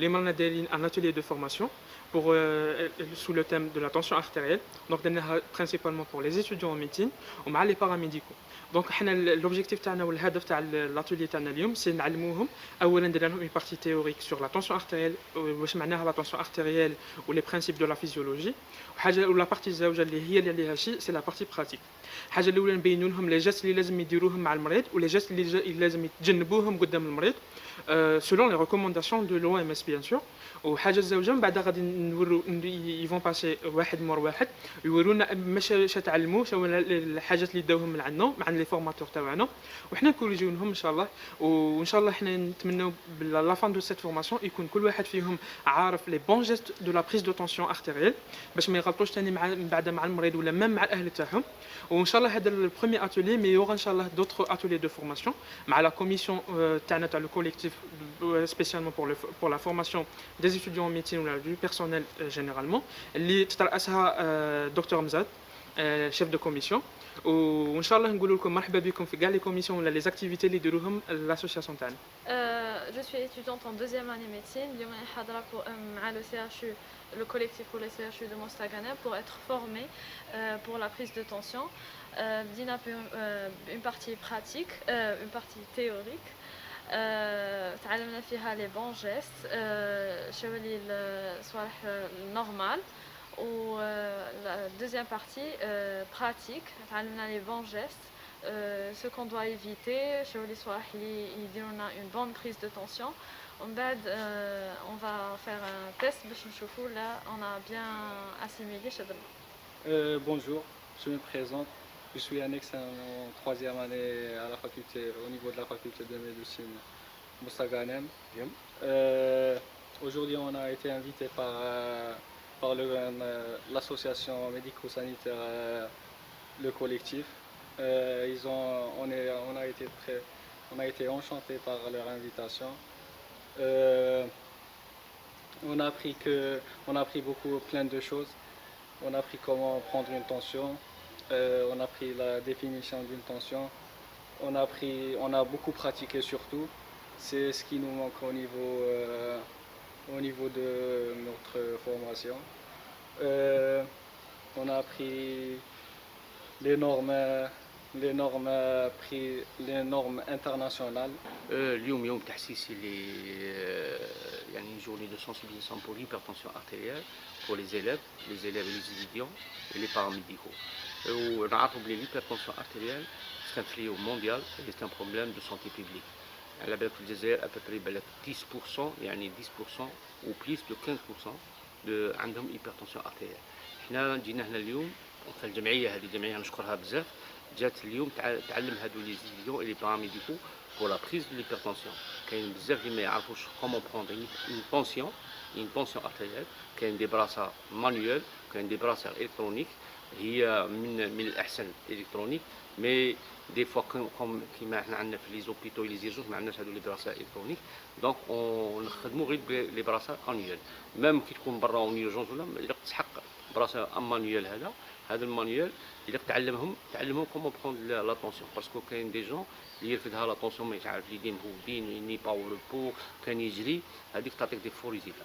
اليوم رانا دايرين ان atelier de formation pour sous le thème de la tension artérielle. Donc درناها principalement pour les étudiants en médecine ومع les paramédicaux. دونك حنا l'objectif تاعنا والهدف تاع l'atelier تاعنا اليوم سي نعلموهم اولا ندير لهم une partie théorique sur la tension artérielle واش معناها la tension artérielle و les principes de la physiologie. وحاجه ولا بارتي الزوجه اللي هي اللي عليها شيء سي لا بارتي براتيك. الحاجه الاولى نبينوا لهم لي جيست اللي لازم يديروهم مع المريض ولي جيست اللي لازم يتجنبوهم قدام المريض selon les recommandations de l'OMS bien sûr. وحاجه الزوجه من بعد غادي نورو يفون باسي واحد مور واحد يورونا ماشي تعلموا شنو الحاجات اللي داوهم من عندنا مع لي فورماتور تاعنا وحنا نكوريجيو لهم ان شاء الله. وان شاء الله حنا نتمنوا لا فان دو سيت فورماسيون يكون كل واحد فيهم عارف لي بون جيست دو لا بريز دو تونسيون ارتيريال باش ما يغلطوش ثاني من بعد مع المريض ولا ميم مع الاهل تاعهم. وان شاء الله هذا البروميير اتولي مي يوغا ان شاء الله دوطخ اتولي دو فورماسيون مع لا كوميسيون تاعنا تاع لو كوليكتيف spécialement pour la formation des étudiants en médecine ou du personnel généralement اللي تترأسها دكتور مزاد chef de commission. وان شاء الله نقول لكم مرحبا بكم في كاع لي كوميسيون ولا لي زاكتيفيتي اللي يديروهم l'association تاعنا. Je suis étudiante en deuxième année médecine. اليوم أنا حاضرة مع le CHU, le collectif pour les CHU de Mostaganem pour être formée pour la prise de tension. بدينا une partie pratique, une partie théorique. تعلمنا فيها لي بون جيست شوالي الصوالح النورمال. و la deuxième partie pratique تعلمنا لي بون جيست ce qu'on doit éviter شوالي الصوالح اللي يديرونا une bonne prise de tension. ومن بعد on va faire un test باش نشوفوا là on a bien assimilé شدنا. Bonjour, je me présente. Je suis annexe en troisième année à la faculté, au niveau de la faculté de médecine Mostaganem. Aujourd'hui, on a été invité par l'association médico-sanitaire, le collectif. On a été enchanté par leur invitation. On a appris plein de choses. On a appris comment prendre une tension. On a appris la définition d'une tension. On a beaucoup pratiqué surtout. C'est ce qui nous manque au niveau de notre formation. On a appris les normes internationales. اليوم يوم تحسيسي يعني une journée de sensibilisation pour l'hypertension artérielle pour les élèves et les étudiants et les paramédicaux. ونعرفوا بلي l'hypertension artérielle c'est un fléau mondial et c'est un problème de santé publique. على بالك في الجزائر ابري بالك 10% يعني 10% و بليس دو 15% عندهم hypertension artérielle. حنا جينا هنا اليوم في الجمعيه هذه الجمعيه نشكرها بزاف جات اليوم تعلم هادو لي زيديون اي لي باراميديكو pour la prise de l'hypertension. كاين بزاف اللي ما يعرفوش comment prendre une tension artérielle. كاين دي براسا مانيوال كاين دي براسا الكترونيك هي من الاحسن الكترونيك مي دي فوا كيما حنا عندنا في لي زوبيتو لي زيرجونس ما عندناش هادو لي براسا الكترونيك دونك نخدموا غير لي براسا مانيوال ميم كي تكون برا اون اورجونس ولا الا تسحق براسا مانيوال هذا المانيوال الا تعلمهم كومون بروند لا طونسيون باسكو كاين دي جون اللي يرفدها لا طونسيون ما يعرف لي مهوبين ني باو ريبو كان يجري هذيك تعطيك دي فوريزيتا.